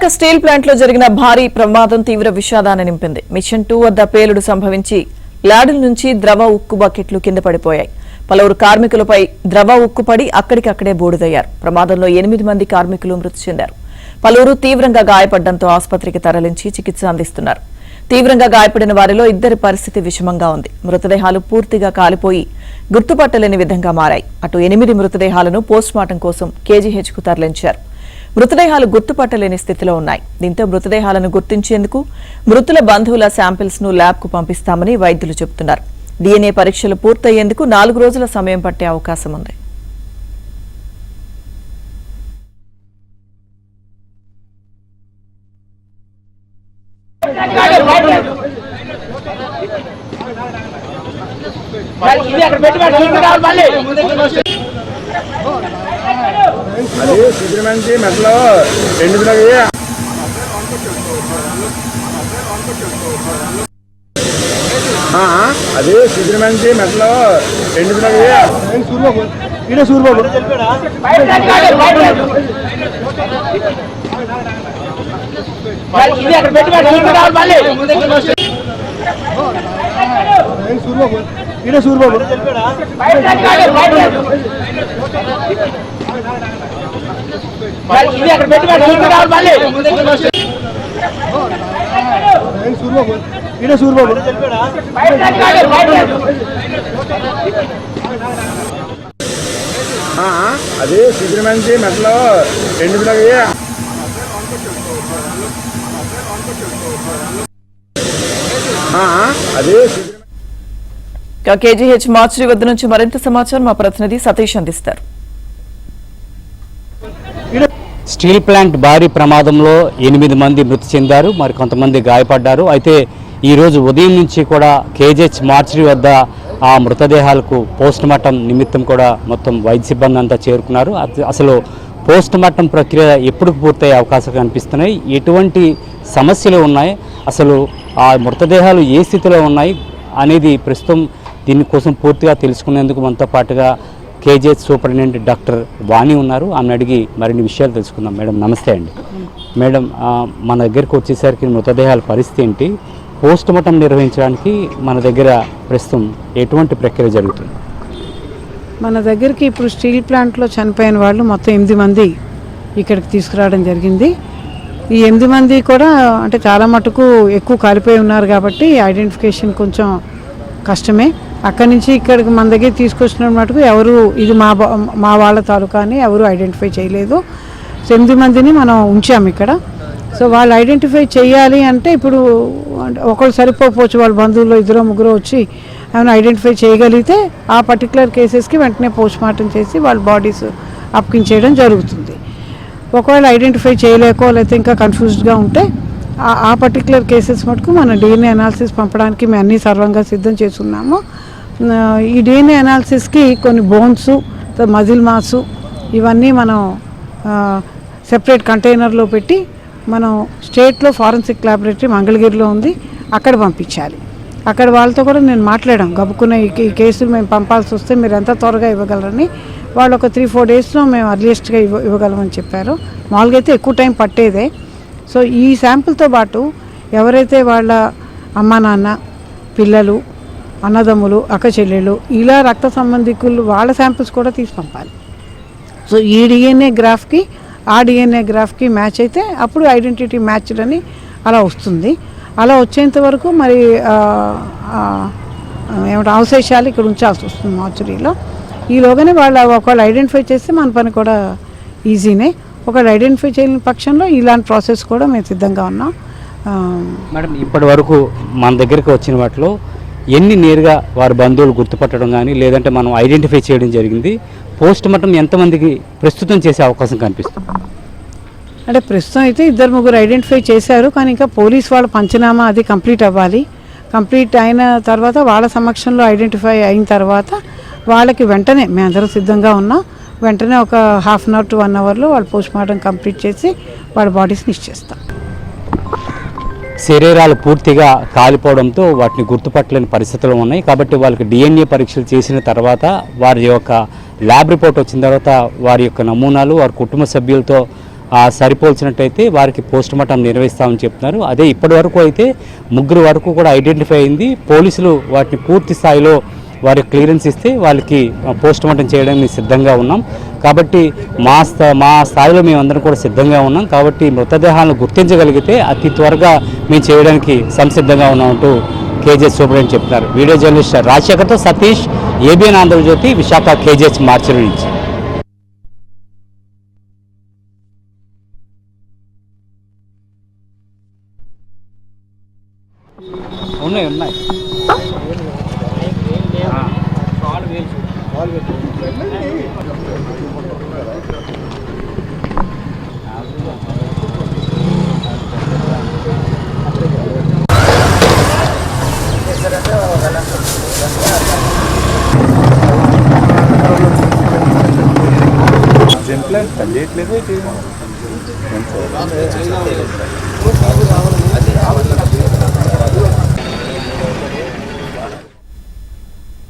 Visakha steel plant లో జరిగిన భారీ ప్రమాదం తీవ్ర విషాదాన్ని నింపింది. మిషన్ 2 వద్ద పేలుడు సంభవించి లాడుల నుంచి ద్రవ ఉక్కు బకెట్లు కింద పడిపోయాయి. పలువురు కార్మికులపై ద్రవ ఉక్కు పడి అక్కడికక్కడే బూడిదయ్యారు. ప్రమాదంలో 8 మంది కార్మికులు మృతి చెందారు. పలువురు తీవ్రంగా గాయపడడంతో ఆసుపత్రికి తరలించి చికిత్స అందిస్తున్నారు. తీవ్రంగా గాయపడిన వారిలో 2 పరిస్థితి విషమంగా ఉంది. మృతదేహాలు పూర్తిగా కాలిపోయి గుర్తుపట్టలేని విధంగా మారాయి. అటు 8 మృతదేహాలను పోస్టుమార్టం కోసం కేజీహెచ్ కు తరలించారు. మృతదేహాలు గుర్తుపట్టలేని స్థితిలో ఉన్నాయి. దీంతో మృతదేహాలను గుర్తించేందుకు మృతుల బంధువుల శాంపిల్స్ ను ల్యాబ్ కు పంపిస్తామని వైద్యులు చెబుతున్నారు. DNA పరీక్షలు పూర్తయ్యేందుకు 4 రోజుల సమయం పట్టే అవకాశం ఉంది. అది సుబ్రహ్మణ్యం మెట్లో 2 అది సుబ్రహ్మణ్యం మెట్లో 2 సూర్యబాబు ఈడ సూర్యబాబు ఈడ సూర్యబాబు ఈడ సూర్యబాబు అదే సుబ్రహ్మణ్యం మెట్లో 2 అదే కేజీహెచ్ మార్చురీ వద్ద నుంచి మరింత సమాచారం మా ప్రతినిధి సతీష్ అందిస్తారు. స్టీల్ ప్లాంట్ భారీ ప్రమాదంలో 8 మంది మృతి చెందారు, మరి కొంతమంది గాయపడ్డారు. అయితే ఈరోజు ఉదయం నుంచి కూడా కేజీహెచ్ మార్చురీ వద్ద ఆ మృతదేహాలకు పోస్టుమార్టం నిమిత్తం కూడా మొత్తం వైద్య సిబ్బంది అంతా చేరుకున్నారు. అసలు పోస్టుమార్టం ప్రక్రియ ఎప్పుడు పూర్తయ్యే అవకాశాలు కనిపిస్తున్నాయి, ఎటువంటి సమస్యలు ఉన్నాయి, అసలు ఆ మృతదేహాలు ఏ స్థితిలో ఉన్నాయి అనేది ప్రస్తుతం దీనికోసం పూర్తిగా తెలుసుకునేందుకు మనతో పాటుగా కేజీహెచ్ సూపరింటెండెంట్ డాక్టర్ వాణి ఉన్నారు. ఆమెను అడిగి మరిన్ని విషయాలు తెలుసుకుందాం. మేడం నమస్తే అండి. మేడం, మన దగ్గరికి వచ్చేసరికి మృతదేహాల పరిస్థితి ఏంటి, పోస్టుమార్టం నిర్వహించడానికి మన దగ్గర ప్రస్తుతం ఎటువంటి ప్రక్రియ జరుగుతుంది? మన దగ్గరికి ఇప్పుడు స్టీల్ ప్లాంట్లో చనిపోయిన వాళ్ళు మొత్తం 8 మంది ఇక్కడికి తీసుకురావడం జరిగింది. ఈ 8 మంది కూడా అంటే చాలా మటుకు ఎక్కువ కాలిపోయి ఉన్నారు కాబట్టి ఐడెంటిఫికేషన్ కొంచెం కష్టమే. అక్కడి నుంచి ఇక్కడికి మన దగ్గర తీసుకొచ్చిన మటుకు ఎవరు ఇది మా వాళ్ళ తాలూకా అని ఎవరు ఐడెంటిఫై చేయలేదు. 8 మందిని మనం ఉంచాము ఇక్కడ. సో వాళ్ళు ఐడెంటిఫై చేయాలి అంటే ఇప్పుడు ఒకళ్ళు సరిపోవచ్చు, వాళ్ళ బంధువులు 2-3 వచ్చి ఏమైనా ఐడెంటిఫై చేయగలిగితే ఆ పర్టికులర్ కేసెస్కి వెంటనే పోస్ట్మార్టం చేసి వాళ్ళ బాడీస్ అప్పగించేయడం జరుగుతుంది. ఒకవేళ ఐడెంటిఫై చేయలేకో లేకపోతే ఇంకా కన్ఫ్యూజ్డ్గా ఉంటే ఆ పర్టికులర్ కేసెస్ మటుకు మన DNA అనాలిసిస్ పంపడానికి మేము అన్నీ సర్వంగా సిద్ధం చేస్తున్నాము. ఈ DNA అనాలిసిస్కి కొన్ని బోన్స్, మజిల్ మాసు ఇవన్నీ మనం సెపరేట్ కంటైనర్లో పెట్టి మనం స్టేట్లో ఫారెన్సిక్ ల్యాబొరేటరీ మంగళగిరిలో ఉంది, అక్కడ పంపించాలి. అక్కడ వాళ్ళతో కూడా నేను మాట్లాడాం, గబుక్కున్న ఈ కేసులు మేము పంపాల్సి వస్తే మీరు ఎంత త్వరగా ఇవ్వగలరని. వాళ్ళు ఒక 3-4 డేస్లో మేము అర్లియస్ట్గా ఇవ్వగలమని చెప్పారు. మామూలుగా అయితే ఎక్కువ టైం పట్టేదే. సో ఈ శాంపుల్తో పాటు ఎవరైతే వాళ్ళ అమ్మ నాన్న, పిల్లలు, అన్నదమ్ములు, అక్క చెల్లెళ్ళు ఇలా రక్త సంబంధికులు వాళ్ళ శాంపుల్స్ కూడా తీసి పంపాలి. సో ఈ DNA గ్రాఫ్కి ఆ DNA గ్రాఫ్కి మ్యాచ్ అయితే అప్పుడు ఐడెంటిటీ మ్యాచ్డ్ అని అలా వస్తుంది. అలా వచ్చేంత వరకు మరి ఏమంటే అవశేషాలు ఇక్కడ ఉంచాల్సి వస్తుంది మార్చురీలో. ఈలోగానే వాళ్ళు ఒకవేళ ఐడెంటిఫై చేస్తే మన పని కూడా ఈజీనే. ఒకవేళ ఐడెంటిఫై చేయని పక్షంలో ఇలాంటి ప్రాసెస్ కూడా మేము సిద్ధంగా ఉన్నాం. మేడం, ఇప్పటి వరకు మన దగ్గరికి వచ్చిన వాటిలో ఎన్ని నేరుగా వారి బంధువులు గుర్తుపట్టడం కానీ లేదంటే మనం ఐడెంటిఫై చేయడం జరిగింది, పోస్టుమార్టం ఎంతమందికి ప్రస్తుతం చేసే అవకాశం కనిపిస్తుంది? అంటే ప్రస్తుతం అయితే 2-3 ఐడెంటిఫై చేశారు, కానీ ఇంకా పోలీస్ వాళ్ళ పంచనామా అది కంప్లీట్ అవ్వాలి. కంప్లీట్ అయిన తర్వాత వాళ్ళ సమక్షంలో ఐడెంటిఫై అయిన తర్వాత వాళ్ళకి వెంటనే మేమందరం సిద్ధంగా ఉన్నాం. వెంటనే ఒక 1/2 అవర్ to 1 అవర్లో వాళ్ళు పోస్ట్మార్టం కంప్లీట్ చేసి వాళ్ళ బాడీస్ని ఇచ్చేస్తాం. శరీరాలు పూర్తిగా కాలిపోవడంతో వాటిని గుర్తుపట్టలేని పరిస్థితులు ఉన్నాయి కాబట్టి వాళ్ళకి DNA పరీక్షలు చేసిన తర్వాత వారి యొక్క ల్యాబ్ రిపోర్ట్ వచ్చిన తర్వాత వారి యొక్క నమూనాలు వారి కుటుంబ సభ్యులతో సరిపోల్చినట్టయితే వారికి పోస్ట్ మార్టం నిర్వహిస్తామని చెప్తున్నారు. అదే ఇప్పటి వరకు అయితే 3 వరకు కూడా ఐడెంటిఫై అయింది. పోలీసులు వాటిని పూర్తి స్థాయిలో వారికి క్లియరెన్స్ ఇస్తే వాళ్ళకి పోస్ట్ మార్టం చేయడానికి సిద్ధంగా ఉన్నాం. కాబట్టి మా స్థాయిలో మేమందరం కూడా సిద్ధంగా ఉన్నాం. కాబట్టి మృతదేహాలను గుర్తించగలిగితే అతి త్వరగా మేము చేయడానికి సంసిద్ధంగా ఉన్నామంటూ కేజీహెచ్ సూపరింటెండెంట్ చెప్తున్నారు. వీడియో జర్నలిస్ట్ రాజశేఖర్తో Satish, ABN Andhrajyothy, Visakha KGH mortuary నుంచి. ఉన్నాయి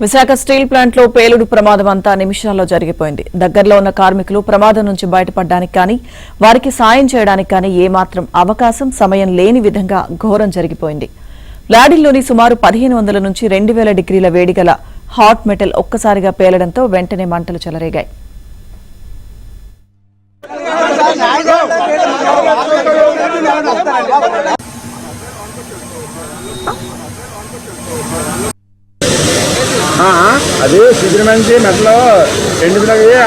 విశాఖ స్టీల్ ప్లాంట్లో పేలుడు ప్రమాదం అంతా నిమిషాల్లో జరిగిపోయింది. దగ్గరలో ఉన్న కార్మికులు ప్రమాదం నుంచి బయటపడడానికి కానీ వారికి సాయం చేయడానికి కానీ ఏమాత్రం అవకాశం, సమయం లేని విధంగా ఘోరం జరిగిపోయింది. లాడిల్లోని సుమారు 1500 నుంచి 2000 డిగ్రీల వేడిగల హాట్ మెటల్ ఒక్కసారిగా పేలడంతో వెంటనే మంటలు చెలరేగాయి. అదే శిబిరం నుంచి మెట్లో 2 బిలగయ్యా.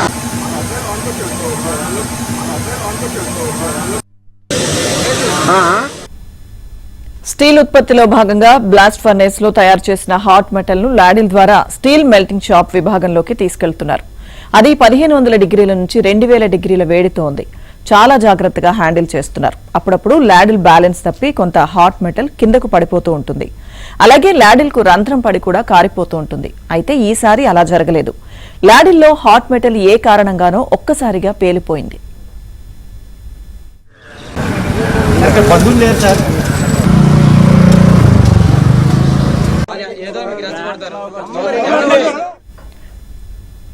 స్టీల్ ఉత్పత్తిలో భాగంగా బ్లాస్ట్ ఫర్నేస్ లో తయారు చేసిన హాట్ మెటల్ ను లాడిల్ ద్వారా స్టీల్ మెల్టింగ్ షాప్ విభాగంలోకి తీసుకెళ్తున్నారు. అది 1500 డిగ్రీల నుంచి 2000 డిగ్రీల వేడితో ఉంది. చాలా జాగ్రత్తగా హ్యాండిల్ చేస్తున్నారు. అప్పుడప్పుడు లాడిల్ బ్యాలెన్స్ తప్పి కొంత హాట్ మెటల్ కిందకు పడిపోతూ ఉంటుంది. అలాగే లాడిల్ కు రంధ్రం పడి కూడా కారిపోతూ ఉంటుంది. అయితే ఈసారి అలా జరగలేదు. లాడిల్లో హాట్ మెటల్ ఏ కారణంగానో ఒక్కసారిగా పేలిపోయింది.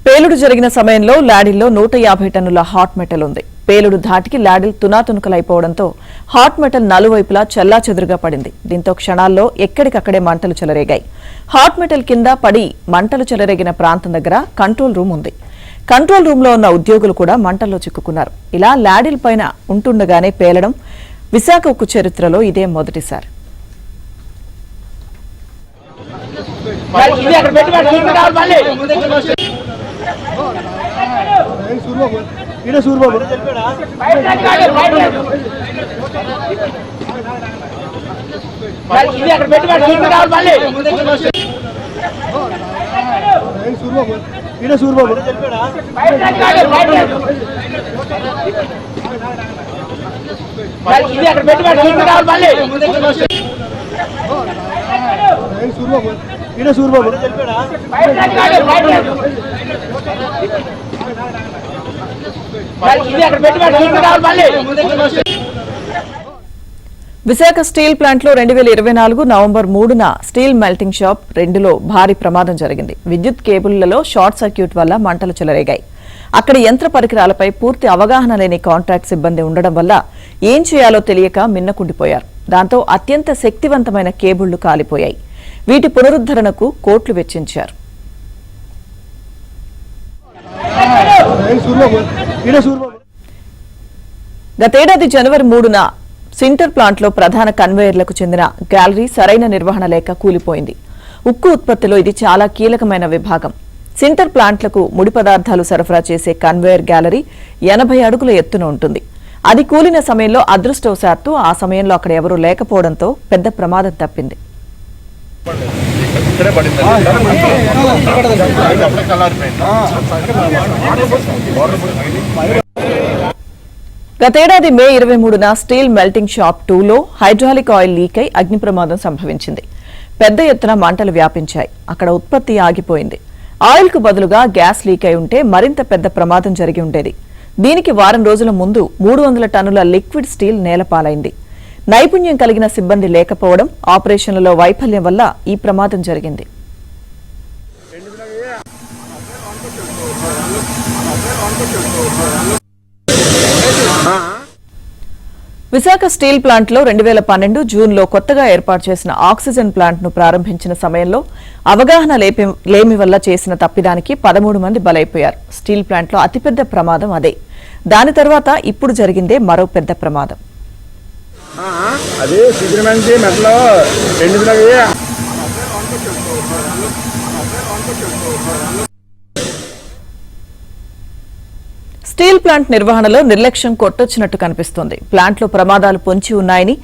పేలుడు జరిగిన సమయంలో లాడిల్లో 150 టన్నుల హాట్ మెటల్ ఉంది. పేలుడు ధాటికి లాడిల్ తునాతునకలైపోవడంతో హాట్ మెటల్ నలువైపులా చెల్లాచెదురుగా పడింది. దీంతో క్షణాల్లో ఎక్కడికక్కడే మంటలు చెలరేగాయి. హాట్ మెటల్ కింద పడి మంటలు చెలరేగిన ప్రాంతం దగ్గర కంట్రోల్ రూమ్ ఉంది. కంట్రోల్ రూమ్ లో ఉన్న ఉద్యోగులు కూడా మంటల్లో చిక్కుకున్నారు. ఇలా లాడిల్ పైన ఉంటుండగానే పేలడం విశాఖ ఉక్కు చరిత్రలో ఇదే మొదటిసారి. సూర్యబాబు విశాఖ స్టీల్ ప్లాంట్లో 2024 నవంబర్ 3న స్టీల్ మెల్టింగ్ షాప్ 2లో భారీ ప్రమాదం జరిగింది. విద్యుత్ కేబుళ్లలో షార్ట్ సర్క్యూట్ వల్ల మంటలు చెలరేగాయి. అక్కడ యంత్ర పరికరాలపై పూర్తి అవగాహన లేని కాంట్రాక్ట్ సిబ్బంది ఉండడం వల్ల ఏం చేయాలో తెలియక మిన్నకుండిపోయారు. దాంతో అత్యంత శక్తివంతమైన కేబుళ్లు కాలిపోయాయి. వీటి పునరుద్ధరణకు కోట్లు వెచ్చించారు. గతేడాది జనవరి 3న సింటర్ ప్లాంట్లో ప్రధాన కన్వేయర్లకు చెందిన గ్యాలరీ సరైన నిర్వహణ లేక కూలిపోయింది. ఉక్కు ఉత్పత్తిలో ఇది చాలా కీలకమైన విభాగం. సింటర్ ప్లాంట్లకు ముడి పదార్థాలు సరఫరా చేసే కన్వేయర్ గ్యాలరీ 80 అడుగుల ఎత్తున ఉంటుంది. అది కూలిన సమయంలో అదృష్టవశాత్తు ఆ సమయంలో అక్కడ ఎవరూ లేకపోవడంతో పెద్ద ప్రమాదం తప్పింది. గతేడాది మే 23న స్టీల్ మెల్టింగ్ షాప్ 2లో హైడ్రాలిక్ ఆయిల్ లీక్ అయి అగ్ని ప్రమాదం సంభవించింది. పెద్ద ఎత్తున మంటలు వ్యాపించాయి. అక్కడ ఉత్పత్తి ఆగిపోయింది. ఆయిల్ కు బదులుగా గ్యాస్ లీక్ అయి ఉంటే మరింత పెద్ద ప్రమాదం జరిగి ఉండేది. దీనికి వారం రోజుల ముందు 300 టన్నుల లిక్విడ్ స్టీల్ నేలపాలైంది. నైపుణ్యం కలిగిన సిబ్బంది లేకపోవడం, ఆపరేషన్లలో వైఫల్యం వల్ల ఈ ప్రమాదం జరిగింది. విశాఖ స్టీల్ ప్లాంట్లో 2012 జూన్లో కొత్తగా ఏర్పాటు చేసిన ఆక్సిజన్ ప్లాంట్ను ప్రారంభించిన సమయంలో అవగాహన లేమి వల్ల చేసిన తప్పిదానికి 13 మంది బలైపోయారు. స్టీల్ ప్లాంట్లో అతిపెద్ద ప్రమాదం అదే. దాని తర్వాత ఇప్పుడు జరిగిందే మరో పెద్ద ప్రమాదం. అదే శిబిరమంచి మెట్లో 2 దినాలు స్టీల్ ప్లాంట్ నిర్వహణలో నిర్లక్ష్యం కొట్టొచ్చినట్టు కనిపిస్తోంది. ప్లాంట్లో ప్రమాదాలు పొంచి ఉన్నాయని,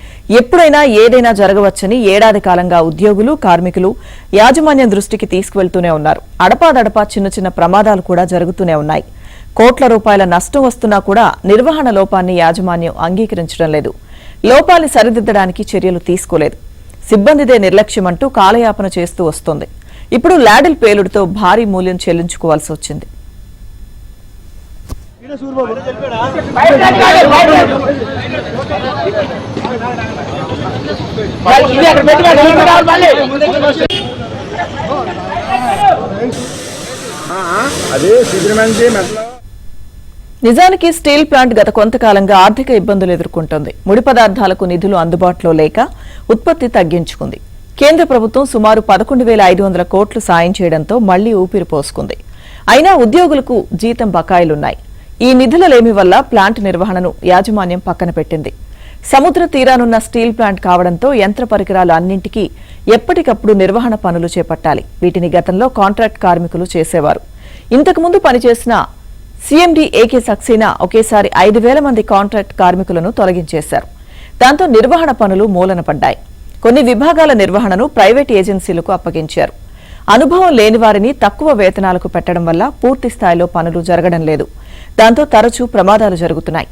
ఎప్పుడైనా ఏదైనా జరగవచ్చని ఏడాది కాలంగా ఉద్యోగులు, కార్మికులు యాజమాన్యం దృష్టికి తీసుకువెళ్తూనే ఉన్నారు. అడపాదడపా చిన్న చిన్న ప్రమాదాలు కూడా జరుగుతూనే ఉన్నాయి. కోట్ల రూపాయల నష్టం వస్తున్నా కూడా నిర్వహణ లోపాన్ని యాజమాన్యం అంగీకరించడం లేదు. లోపాన్ని సరిదిద్దడానికి చర్యలు తీసుకోలేదు. సిబ్బందిదే నిర్లక్ష్యమంటూ కాలయాపన చేస్తూ వస్తోంది. ఇప్పుడు ల్యాడిల్ పేలుడుతో భారీ మూల్యం చెల్లించుకోవాల్సి వచ్చింది. అదే శిబిరమంచి మెట్లో నిజానికి స్టీల్ ప్లాంట్ గత కొంతకాలంగా ఆర్థిక ఇబ్బందులు ఎదుర్కొంటోంది. ముడి పదార్థాలకు నిధులు అందుబాటులో లేక ఉత్పత్తి తగ్గించుకుంది. కేంద్ర ప్రభుత్వం సుమారు 11,500 కోట్లు సాయం చేయడంతో మళ్లీ ఊపిరి పోసుకుంది. అయినా ఉద్యోగులకు జీతం బకాయిలున్నాయి. ఈ నిధుల లేమి వల్ల ప్లాంట్ నిర్వహణను యాజమాన్యం పక్కన పెట్టింది. సముద్ర తీరానున్న స్టీల్ ప్లాంట్ కావడంతో యంత్ర పరికరాలు అన్నింటికీ ఎప్పటికప్పుడు నిర్వహణ పనులు చేపట్టాలి. వీటిని గతంలో కాంట్రాక్ట్ కార్మికులు చేసేవారు. ఇంతకుముందు పనిచేసిన సీఎండీ ఏకే సక్సేనా ఒకేసారి 5,000 మంది కాంట్రాక్ట్ కార్మికులను తొలగించేశారు. దాంతో నిర్వహణ పనులు మూలన పడ్డాయి. కొన్ని విభాగాల నిర్వహణను ప్రైవేట్ ఏజెన్సీలకు అప్పగించారు. అనుభవం లేని వారిని తక్కువ వేతనాలకు పెట్టడం వల్ల పూర్తి స్థాయిలో పనులు జరగడం లేదు. దాంతో తరచూ ప్రమాదాలు జరుగుతున్నాయి.